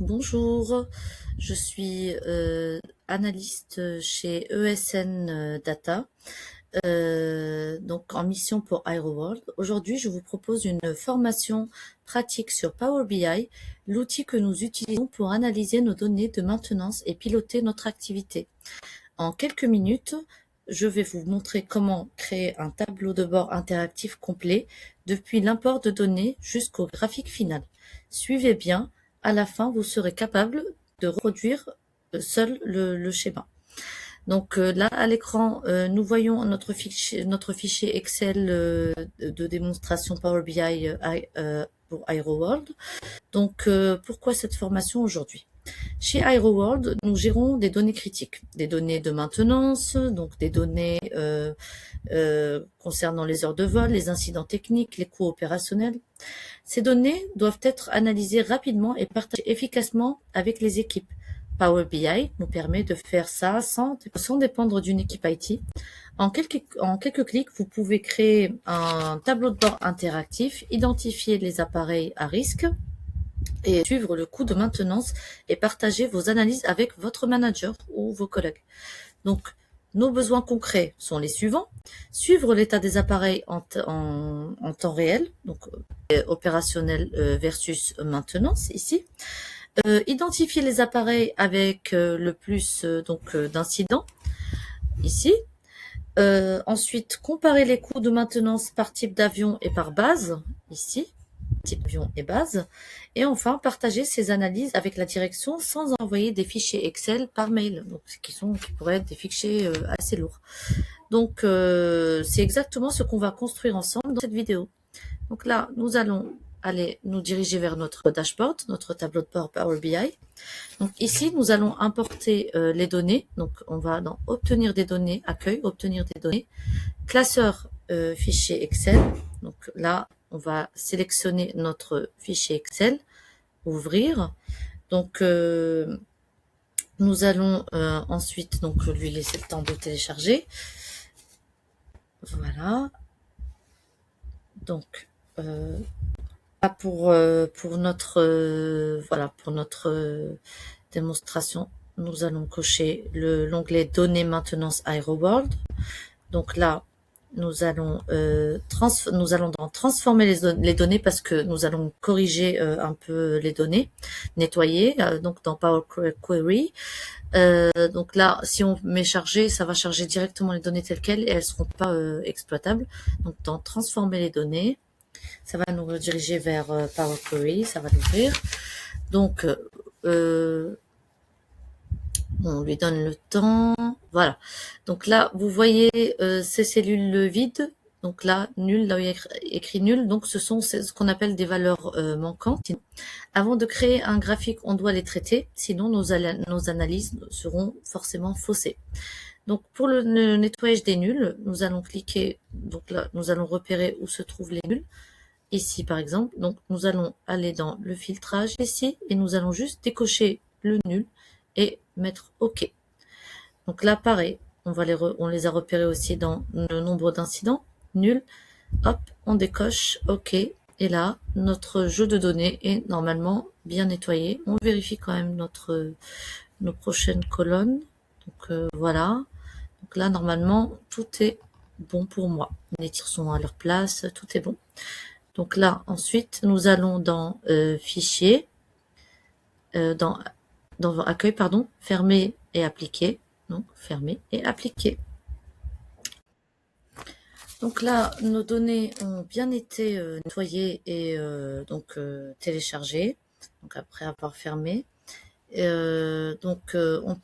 Bonjour, je suis analyste chez ESN Data, donc en mission pour AeroWorld. Aujourd'hui, je vous propose une formation pratique sur Power BI, l'outil que nous utilisons pour analyser nos données de maintenance et piloter notre activité. En quelques minutes, je vais vous montrer comment créer un tableau de bord interactif complet depuis l'import de données jusqu'au graphique final. Suivez bien, à la fin, vous serez capable de reproduire seul le schéma. Donc là, à l'écran, nous voyons notre fichier Excel de démonstration Power BI pour AeroWorld. Donc, pourquoi cette formation aujourd'hui ? Chez AeroWorld, nous gérons des données critiques, des données de maintenance, donc des données concernant les heures de vol, les incidents techniques, les coûts opérationnels. Ces données doivent être analysées rapidement et partagées efficacement avec les équipes. Power BI nous permet de faire ça sans dépendre d'une équipe IT. En quelques clics, vous pouvez créer un tableau de bord interactif, identifier les appareils à risque, et suivre le coût de maintenance et partager vos analyses avec votre manager ou vos collègues. Donc, nos besoins concrets sont les suivants. Suivre l'état des appareils en temps réel, donc opérationnel versus maintenance ici. Identifier les appareils avec le plus d'incidents ici. Ensuite, comparer les coûts de maintenance par type d'avion et par base ici. Type avion et base, et enfin partager ces analyses avec la direction sans envoyer des fichiers Excel par mail, donc qui pourraient être des fichiers assez lourds. Donc c'est exactement ce qu'on va construire ensemble dans cette vidéo. Donc là, nous allons aller nous diriger vers notre dashboard, notre tableau de bord Power BI. Donc ici, nous allons importer les données. Donc on va dans obtenir des données, accueil, obtenir des données, classeur fichier Excel. Donc là, on va sélectionner notre fichier Excel, ouvrir. Donc, nous allons ensuite donc lui laisser le temps de télécharger. Voilà. Donc, pour notre pour notre démonstration, nous allons cocher l'onglet Données maintenance AeroWorld. Donc là, nous allons transformer les données parce que nous allons corriger un peu les données, nettoyer donc dans Power Query. Donc là, si on met charger, ça va charger directement les données telles quelles et elles seront pas exploitables. Donc dans transformer les données, ça va nous rediriger vers Power Query, ça va l'ouvrir. Donc on lui donne le temps. Voilà. Donc là, vous voyez ces cellules vides. Donc là, nul, là où il y a écrit nul. Donc ce sont ce qu'on appelle des valeurs manquantes. Avant de créer un graphique, on doit les traiter. Sinon, nos analyses seront forcément faussées. Donc pour le nettoyage des nuls, nous allons cliquer. Donc là, nous allons repérer où se trouvent les nuls. Ici, par exemple. Donc nous allons aller dans le filtrage ici et nous allons juste décocher le nul et mettre OK. Donc là, pareil, on les a repérés aussi dans le nombre d'incidents, nul. Hop, on décoche, OK. Et là, notre jeu de données est normalement bien nettoyé. On vérifie quand même nos prochaines colonnes. Donc voilà. Donc là, normalement, tout est bon pour moi. Les tirs sont à leur place, tout est bon. Donc là, ensuite, nous allons dans Fichier, dans Accueil, pardon, fermer et appliquer. Donc, fermer et appliquer. Donc là, nos données ont bien été nettoyées et téléchargées. Donc après avoir fermé, on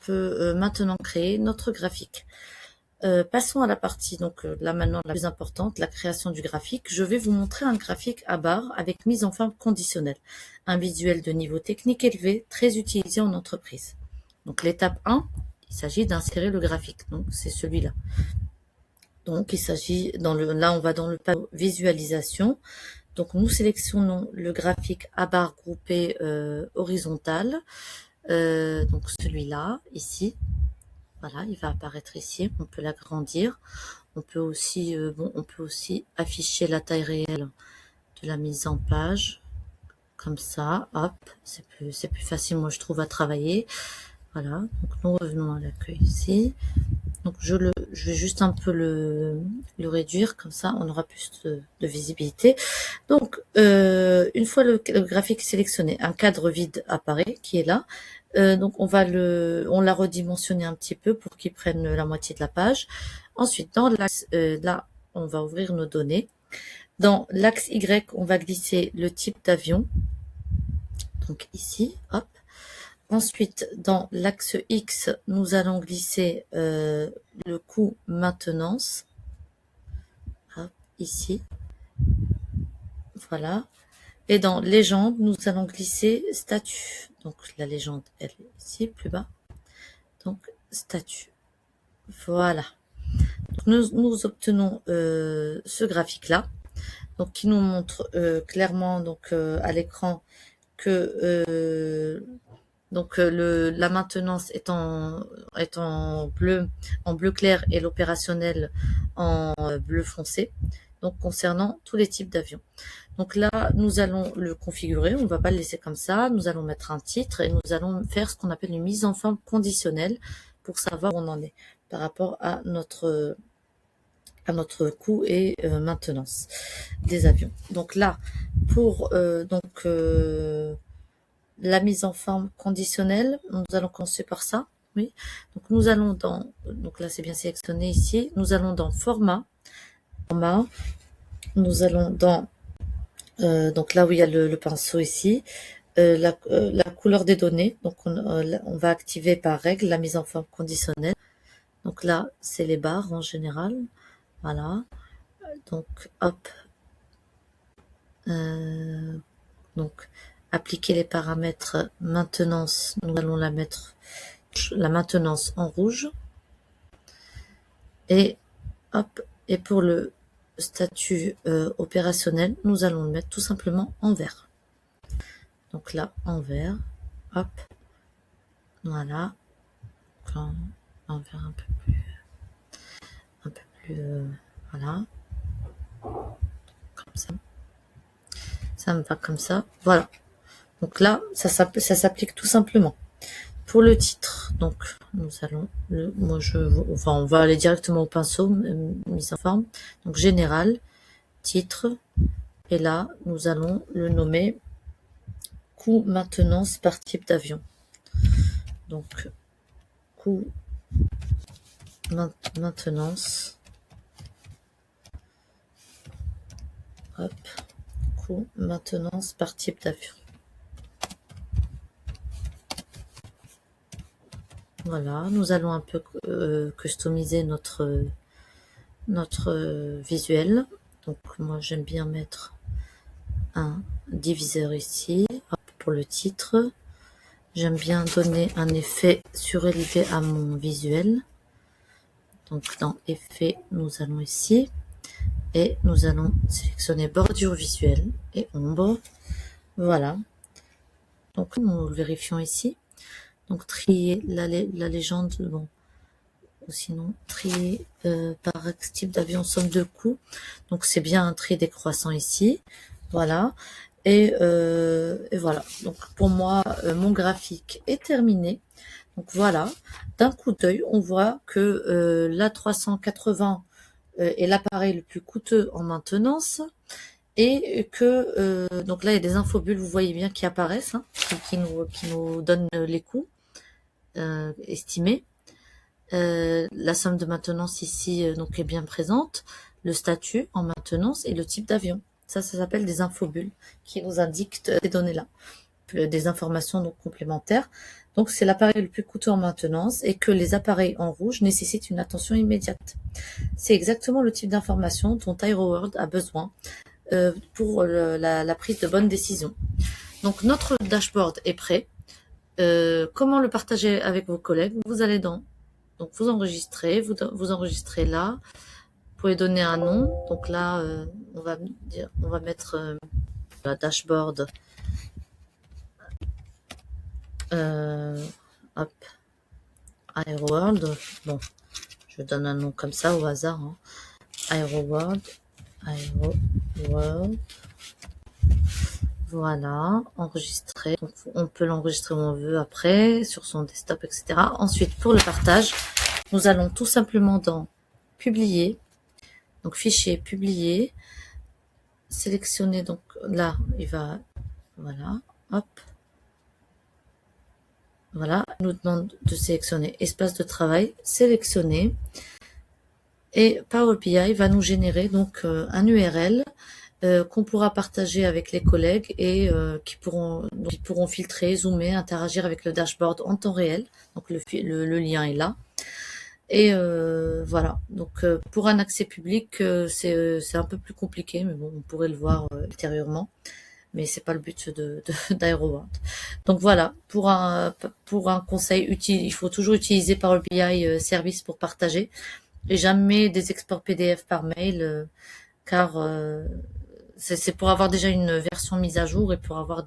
peut maintenant créer notre graphique. Passons à la partie, là maintenant la plus importante, la création du graphique. Je vais vous montrer un graphique à barre avec mise en forme conditionnelle. Un visuel de niveau technique élevé, très utilisé en entreprise. Donc l'étape 1, il s'agit d'insérer le graphique. Donc c'est celui-là. Donc il s'agit, là on va dans le panneau visualisation. Donc nous sélectionnons le graphique à barre groupé horizontale. Donc celui-là, ici. Voilà, il va apparaître ici. On peut l'agrandir. On peut aussi afficher la taille réelle de la mise en page. comme ça, hop, c'est plus facile, moi je trouve, à travailler. Voilà, donc nous revenons à l'accueil ici. Donc je vais juste un peu le réduire, comme ça on aura plus de visibilité. Donc une fois le graphique sélectionné, un cadre vide apparaît qui est là. Donc on l'a redimensionné un petit peu pour qu'il prenne la moitié de la page. Ensuite, dans l'axe, là, on va ouvrir nos données. Dans l'axe Y, on va glisser le type d'avion. Donc ici, hop. Ensuite, dans l'axe X, nous allons glisser le coût maintenance. Hop, ici. Voilà. Et dans légende, nous allons glisser statut. Donc la légende, elle est ici, plus bas. Donc statut. Voilà. Donc, nous obtenons ce graphique-là, donc qui nous montre clairement donc à l'écran que la maintenance est en bleu clair et l'opérationnel en bleu foncé. Donc concernant tous les types d'avions. Donc là, nous allons le configurer. On ne va pas le laisser comme ça. Nous allons mettre un titre et nous allons faire ce qu'on appelle une mise en forme conditionnelle pour savoir où on en est par rapport à notre coût et maintenance des avions. Donc là, pour la mise en forme conditionnelle, nous allons commencer par ça. Oui. Donc nous allons donc là c'est bien sélectionné ici. Nous allons dans format. Nous allons dans donc là où il y a le pinceau ici. La couleur des données. Donc on va activer par règle la mise en forme conditionnelle. Donc là c'est les barres en général. Voilà. Donc hop. Donc appliquer les paramètres maintenance. Nous allons la mettre la maintenance en rouge. Et hop. Et pour le statut opérationnel, nous allons le mettre tout simplement en vert. Donc là, en vert, hop, voilà, en vert un peu plus, voilà, comme ça. Ça me va comme ça, voilà. Donc là, ça s'applique tout simplement. Pour le titre, donc nous allons, on va aller directement au pinceau, mise en forme. Donc général, titre, et là, nous allons le nommer coût maintenance par type d'avion. Donc, coût maintenance. Hop. Coût maintenance par type d'avion. Voilà, nous allons un peu customiser notre visuel. Donc, moi, j'aime bien mettre un diviseur ici. Hop, pour le titre. J'aime bien donner un effet surélevé à mon visuel. Donc dans effet, nous allons ici et nous allons sélectionner bordure visuelle et ombre. Voilà. Donc nous le vérifions ici. Donc trier la légende, bon, ou sinon trier par type d'avion somme de coûts. Donc c'est bien un tri décroissant ici. Voilà. Et voilà. Donc pour moi, mon graphique est terminé. Donc voilà, d'un coup d'œil, on voit que l'A380 est l'appareil le plus coûteux en maintenance et que donc là il y a des infobulles, vous voyez bien qui apparaissent, hein, qui nous donnent les coûts estimés. La somme de maintenance ici donc est bien présente, le statut en maintenance et le type d'avion. Ça s'appelle des infobulles qui nous indiquent ces données-là, des informations donc complémentaires. Donc c'est l'appareil le plus coûteux en maintenance et que les appareils en rouge nécessitent une attention immédiate. C'est exactement le type d'information dont AeroWorld a besoin pour la prise de bonnes décisions. Donc notre dashboard est prêt. Comment le partager avec vos collègues? Vous allez donc vous enregistrez, vous enregistrez là. Vous pouvez donner un nom. Donc là, on va mettre la dashboard. Hop, AeroWorld. Bon, je donne un nom comme ça au hasard. Hein. AeroWorld. Voilà, enregistrer. Donc, on peut l'enregistrer où on veut après, sur son desktop, etc. Ensuite, pour le partage, nous allons tout simplement dans publier, donc fichier publier, sélectionner, donc là, il va, voilà, hop, voilà, il nous demande de sélectionner espace de travail, sélectionner, et Power BI va nous générer donc un URL qu'on pourra partager avec les collègues et qui pourront filtrer, zoomer, interagir avec le dashboard en temps réel. Donc le lien est là. Et voilà. Donc pour un accès public, c'est un peu plus compliqué, mais bon, on pourrait le voir ultérieurement. Mais c'est pas le but d'AeroWorld. Donc voilà, pour un conseil utile, il faut toujours utiliser Power BI Service pour partager et jamais des exports PDF par mail, car c'est pour avoir déjà une version mise à jour et pour avoir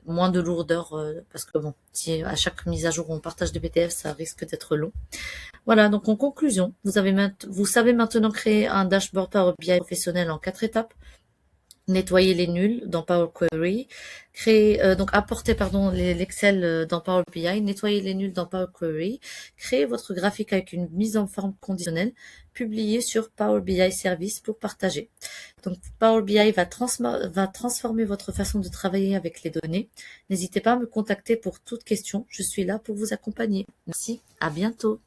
moins de lourdeur, parce que bon, si à chaque mise à jour on partage des PDF, ça risque d'être long. Voilà, donc en conclusion, vous savez maintenant créer un dashboard Power BI professionnel en 4 étapes. Nettoyer les nuls dans Power Query, apporter l'Excel dans Power BI, nettoyer les nuls dans Power Query, créer votre graphique avec une mise en forme conditionnelle, publier sur Power BI Service pour partager. Donc Power BI va transformer votre façon de travailler avec les données. N'hésitez pas à me contacter pour toute question, je suis là pour vous accompagner. Merci, à bientôt.